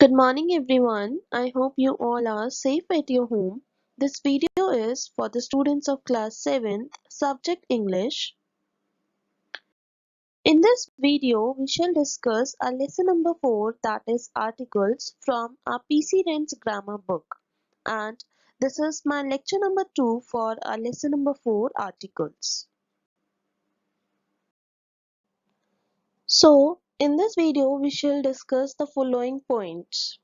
Good morning everyone. I hope you all are safe at your home. This video is for the students of class 7th, subject English. In this video, we shall discuss our lesson number 4, that is articles, from our PC Wren's grammar book. And this is my lecture number 2 for our lesson number 4, articles. So, in this video, we shall discuss the following points.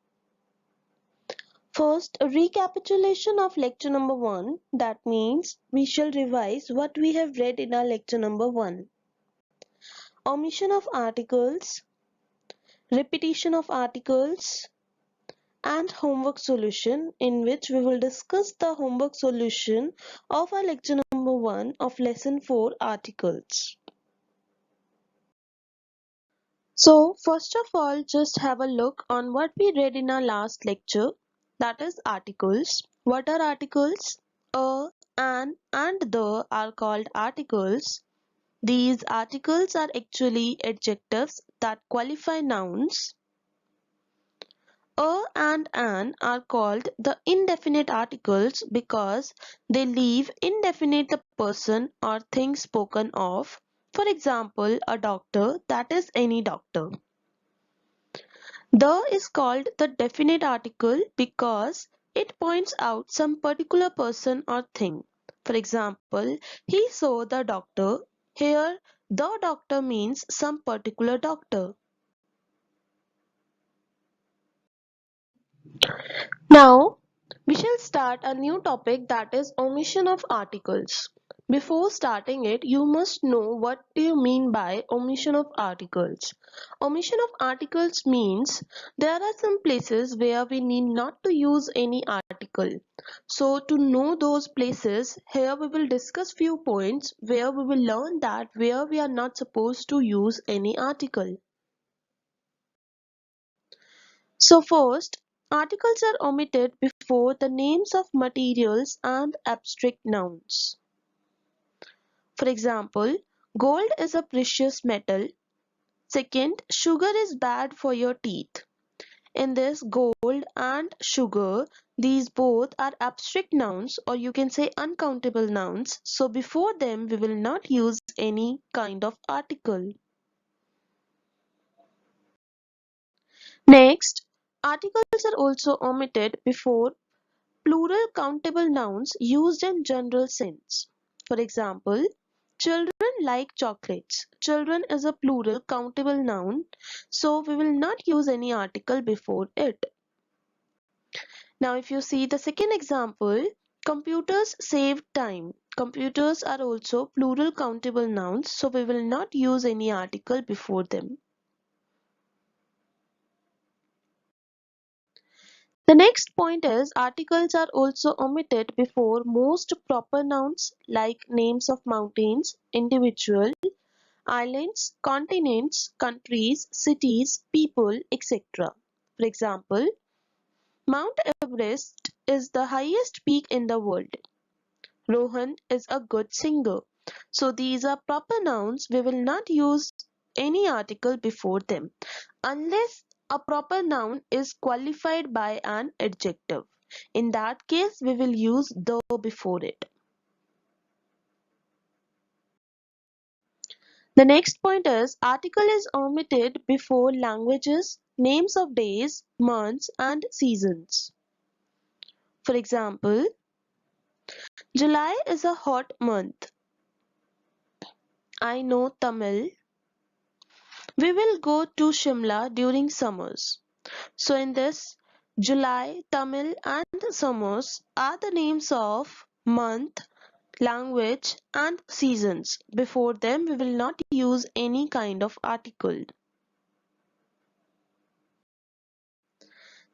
First, a recapitulation of lecture number 1. That means we shall revise what we have read in our lecture number 1. Omission of articles, repetition of articles, and homework solution, in which we will discuss the homework solution of our lecture number 1 of lesson 4, articles. So, first of all, just have a look on what we read in our last lecture, that is articles. What are articles? A, an, and the are called articles. These articles are actually adjectives that qualify nouns. A and an are called the indefinite articles because they leave indefinite the person or thing spoken of. For example, a doctor, that is any doctor. The is called the definite article because it points out some particular person or thing. For example, he saw the doctor. Here, the doctor means some particular doctor. Now, we shall start a new topic, that is omission of articles. Before starting it, you must know what do you mean by omission of articles. Omission of articles means there are some places where we need not to use any article. So to know those places, here we will discuss few points where we will learn that where we are not supposed to use any article. So first, articles are omitted before the names of materials and abstract nouns. For example, gold is a precious metal. Second, sugar is bad for your teeth. In this, gold and sugar, these both are abstract nouns, or you can say uncountable nouns. So before them, we will not use any kind of article. Next, articles are also omitted before plural countable nouns used in general sense. For example, children like chocolates. Children is a plural countable noun, so we will not use any article before it. Now if you see the second example, computers save time. Computers are also plural countable nouns, so we will not use any article before them. The next point is articles are also omitted before most proper nouns like names of mountains, individual, islands, continents, countries, cities, people, etc. For example, Mount Everest is the highest peak in the world. Rohan is a good singer. So these are proper nouns. We will not use any article before them unless a proper noun is qualified by an adjective. In that case, we will use the before it. The next point is article is omitted before languages, names of days, months, and seasons. For example, July is a hot month. I know Tamil. We will go to Shimla during summers. So in this, July, Tamil and summers are the names of month, language and seasons. Before them we will not use any kind of article.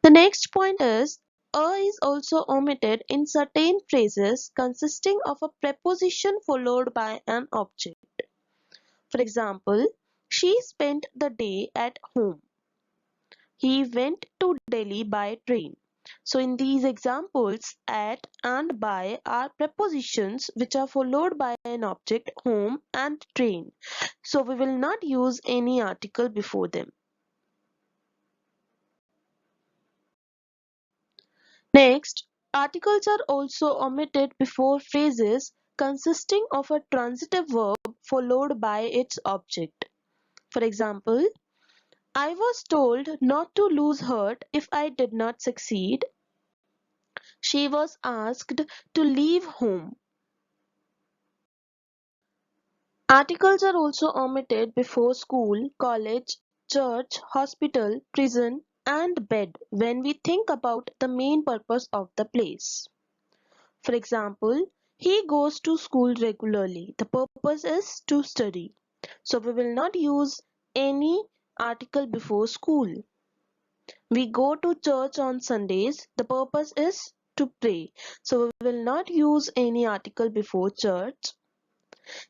The next point is a is also omitted in certain phrases consisting of a preposition followed by an object. For example, she spent the day at home. He went to Delhi by train. So in these examples, at and by are prepositions which are followed by an object, home and train. So we will not use any article before them. Next, articles are also omitted before phrases consisting of a transitive verb followed by its object. For example, I was told not to lose heart if I did not succeed. She was asked to leave home. Articles are also omitted before school, college, church, hospital, prison, and bed when we think about the main purpose of the place. For example, he goes to school regularly. The purpose is to study. So we will not use any article before school. We go to church on Sundays. The purpose is to pray. So we will not use any article before church.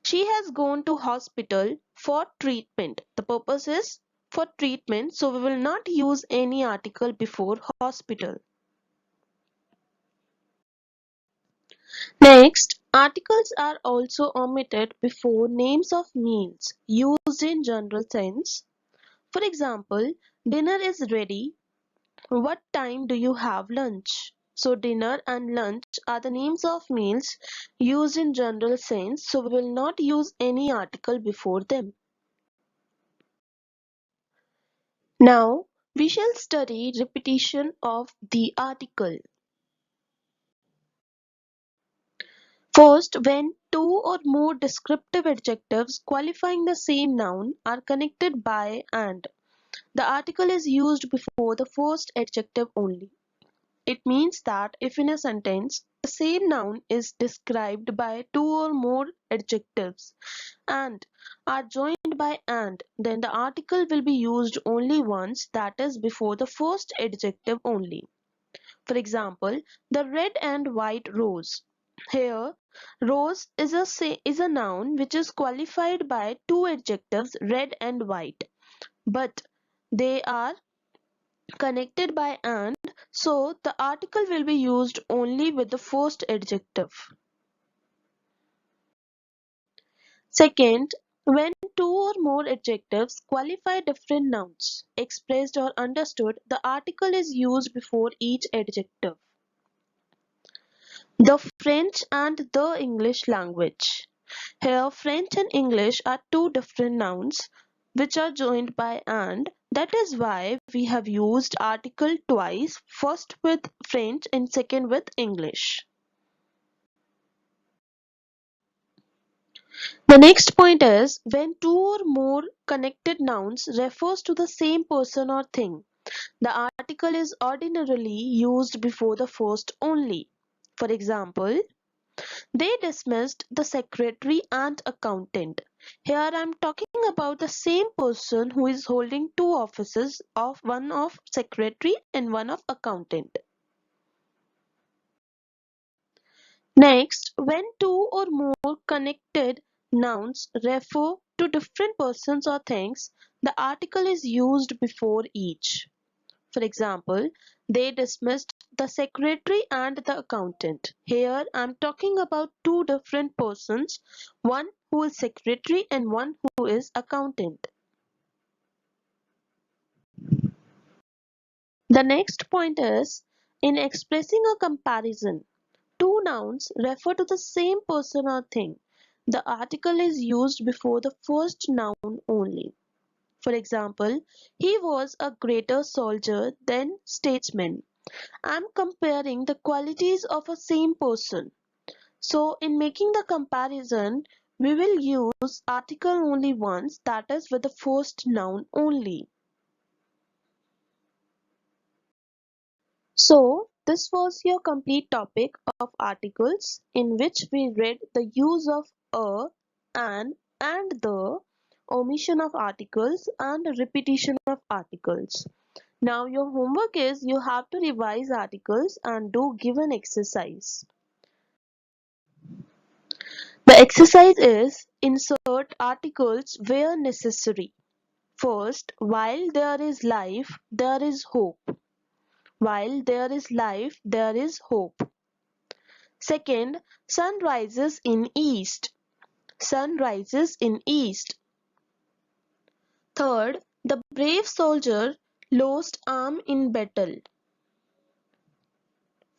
She has gone to hospital for treatment. The purpose is for treatment. So we will not use any article before hospital. Next, articles are also omitted before names of meals used in general sense. For example, dinner is ready. What time do you have lunch? So dinner and lunch are the names of meals used in general sense, so we will not use any article before them. Now we shall study repetition of the article. First, when two or more descriptive adjectives qualifying the same noun are connected by and, the article is used before the first adjective only. It means that if in a sentence the same noun is described by two or more adjectives and are joined by and, then the article will be used only once, that is before the first adjective only. For example, the red and white rose. Here, rose is a noun which is qualified by two adjectives red and white, but they are connected by and, so the article will be used only with the first adjective. Second, when two or more adjectives qualify different nouns, expressed or understood, the article is used before each adjective. The French and the English language. Here, French and English are two different nouns which are joined by and. That is why we have used article twice, first with French and second with English. The next point is when two or more connected nouns refers to the same person or thing. The article is ordinarily used before the first only. For example, they dismissed the secretary and accountant. Here I am talking about the same person who is holding two offices, of one of secretary and one of accountant. Next, when two or more connected nouns refer to different persons or things, the article is used before each. For example, they dismissed the secretary and the accountant. Here I am talking about two different persons, one who is secretary and one who is accountant. The next point is in expressing a comparison. Two nouns refer to the same person or thing. The article is used before the first noun only. For example, he was a greater soldier than statesman. I'm comparing the qualities of a same person. So in making the comparison, we will use article only once, that is with the first noun only. So this was your complete topic of articles in which we read the use of a, an and the, omission of articles and repetition of articles. Now your homework is you have to revise articles and do given exercise. The exercise is insert articles where necessary. First, while there is life, there is hope. While there is life, there is hope. Second, sun rises in east. Sun rises in east. Third, the brave soldier lost arm in battle.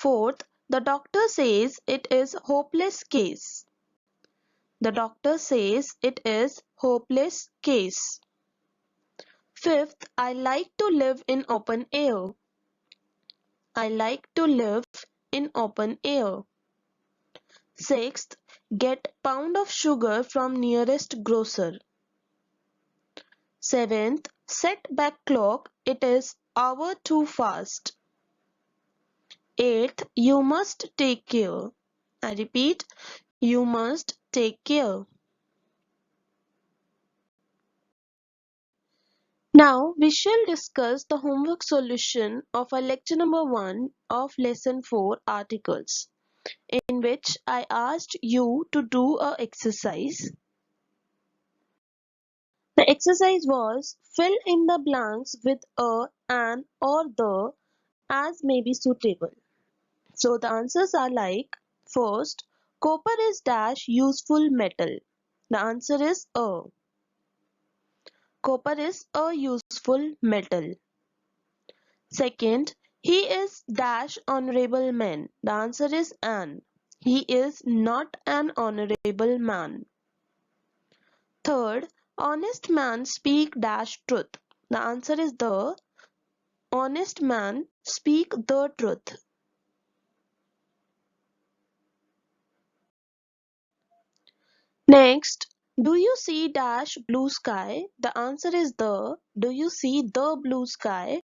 Fourth, the doctor says it is hopeless case. The doctor says it is hopeless case. Fifth, I like to live in open air. I like to live in open air. Sixth, get pound of sugar from nearest grocer. Seventh, set back clock, it is hour too fast. Eighth, you must take care. I repeat, you must take care. Now we shall discuss the homework solution of our lecture number 1 of lesson 4 articles, in which I asked you to do a exercise. The exercise was fill in the blanks with a, an or the as may be suitable. So the answers are like, first, copper is dash useful metal. The answer is a. Copper is a useful metal. Second, he is dash honorable man. The answer is an. He is not an honorable man. Third, honest man speak dash truth. The answer is the honest man speak the truth. Next, do you see dash blue sky? The answer is the. Do you see the blue sky?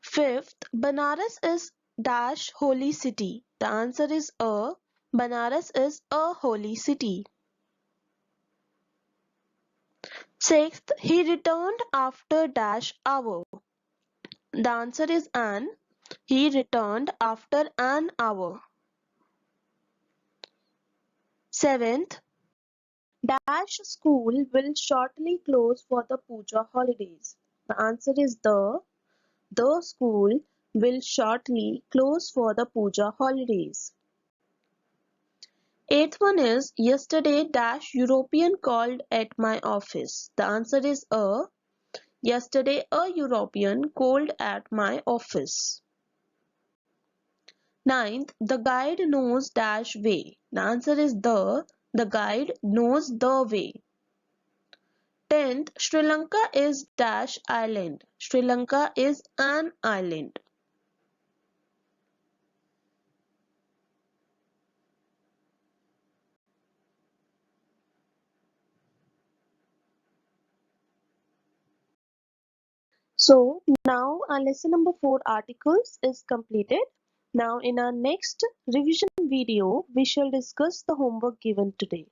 Fifth, Banaras is dash holy city. The answer is a. Banaras is a holy city. Sixth, he returned after dash hour. The answer is an. He returned after an hour. Seventh, dash school will shortly close for the puja holidays. The answer is the school will shortly close for the puja holidays. Eighth one is yesterday dash European called at my office. The answer is a. Yesterday a European called at my office. Ninth, the guide knows dash way. The answer is the guide knows the way. 10th, Sri Lanka is dash island. Sri Lanka is an island. So now our lesson number 4 articles is completed. Now in our next revision video, we shall discuss the homework given today.